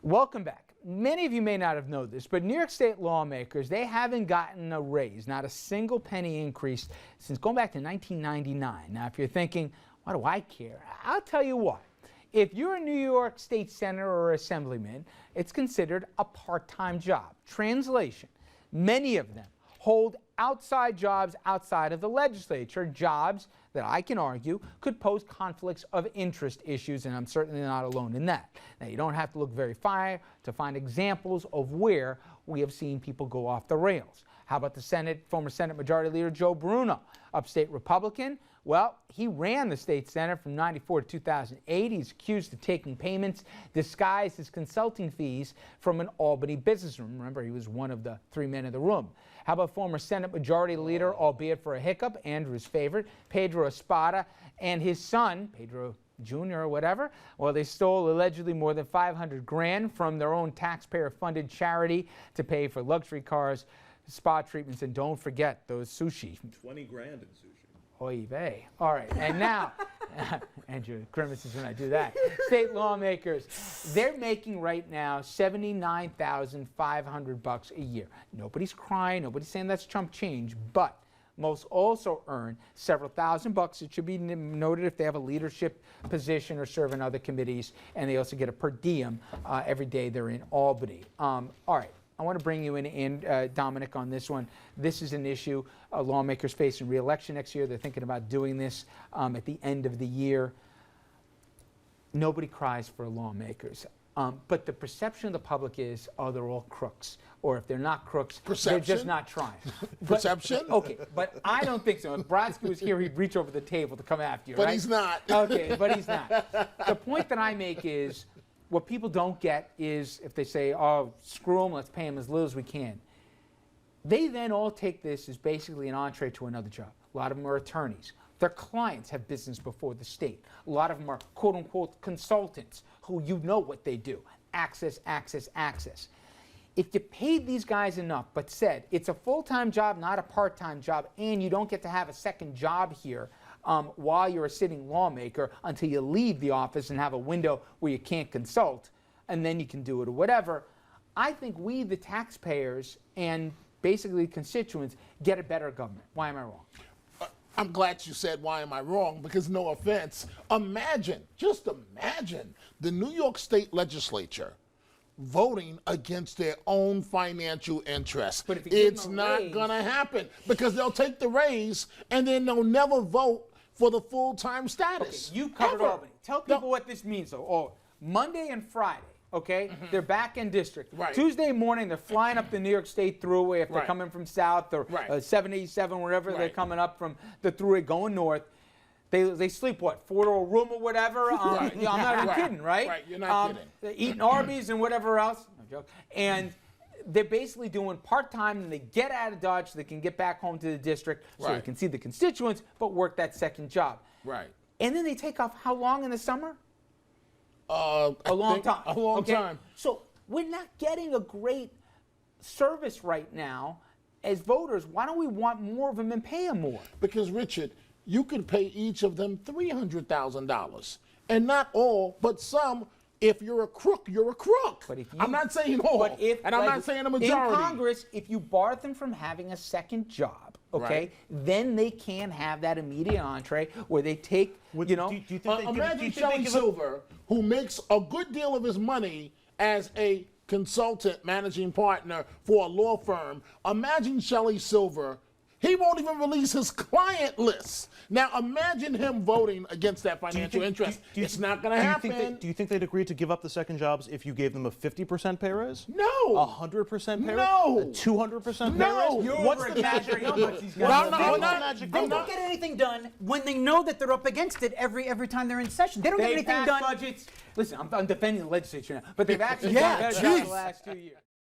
Welcome back. Many of you may not have known this, but New York State lawmakers, they haven't gotten a raise, not a single penny increase since going back to 1999. Now, if you're thinking, why do I care? I'll tell you why. If you're a New York State senator or assemblyman, it's considered a part-time job. Translation, many of them hold outside jobs outside of the legislature, jobs that I can argue could pose conflicts of interest issues, and I'm certainly not alone in that. Now, you don't have to look very far to find examples of where we have seen people go off the rails. How about the former Senate Majority Leader Joe Bruno, upstate Republican? Well, he ran the state Senate from 94 to 2008. He's accused of taking payments disguised as consulting fees from an Albany businessman. Remember, he was one of the three men in the room. How about former Senate Majority Leader, albeit for a hiccup, Andrew's favorite, Pedro Espada, and his son, Pedro Jr. or whatever? Well, they stole allegedly more than $500 grand from their own taxpayer-funded charity to pay for luxury cars, spa treatments, and don't forget those sushi. 20 grand in sushi. Oy vey. All right, and now, Andrew grimaces when I do that. State lawmakers, they're making right now $79,500 a year. Nobody's crying, nobody's saying that's chump change, but most also earn several $1,000s. It should be noted if they have a leadership position or serve in other committees, and they also get a per diem every day they're in Albany. All right. I want to bring you in, Dominic, on this one. This is an issue lawmakers facing re-election next year. They're thinking about doing this at the end of the year. Nobody cries for lawmakers. But the perception of the public is, oh, they're all crooks. Or if they're not crooks, they're just not trying. Perception? Okay, but I don't think so. If Brodsky was here, he'd reach over the table to come after you, but right? He's not. Okay, but he's not. The point that I make is, what people don't get is if they say, oh, screw them, let's pay them as little as we can. They then all take this as basically an entree to another job. A lot of them are attorneys. Their clients have business before the state. A lot of them are quote-unquote consultants who you know what they do. Access, access, access. If you paid these guys enough but said it's a full-time job, not a part-time job, and you don't get to have a second job here, while you're a sitting lawmaker until you leave the office and have a window where you can't consult, and then you can do it or whatever, I think we, the taxpayers and basically constituents, get a better government. Why am I wrong? I'm glad you said, why am I wrong? Because no offense, imagine, just imagine the New York State Legislature voting against their own financial interests. But if it's not going to happen because they'll take the raise and then they'll never vote for the full-time status. Okay, you covered Albany. Tell people what this means, though. Oh, Monday and Friday, okay, they're back in district. Right. Tuesday morning, they're flying up the New York State Thruway if they're coming from south, or 787, wherever they're coming up from the Thruway going north. They sleep, what, 4 to a room or whatever? I'm not even kidding, right? Right, you're not kidding. They're eating Arby's and whatever else. No joke. And they're basically doing part-time, and they get out of Dodge so they can get back home to the district so they can see the constituents, but work that second job. Right. And then they take off how long in the summer? A long time. A long time. So we're not getting a great service right now as voters. Why don't we want more of them and pay them more? Because, Richard, you could pay each of them $300,000. And not all, but some. If you're a crook, you're a crook. But if you, I'm not saying all, and I'm not saying a majority. In Congress, if you bar them from having a second job, okay, then they can have that immediate entree where they take, you know. Do you think imagine Shelley Silver, who makes a good deal of his money as a consultant managing partner for a law firm. Imagine Shelley Silver. He won't even release his client list. Now imagine him voting against that financial interest. It's not going to happen. Do you think they'd agree to give up the second jobs if you gave them a 50% pay raise? No. 100% pay raise? No. A 200% pay No. raise? What's the magic number? They don't get anything done when they know that they're up against it every time they're in session. They don't get anything done. Budgets. Listen, I'm defending the legislature now, but they've actually done a better job the last 2 years.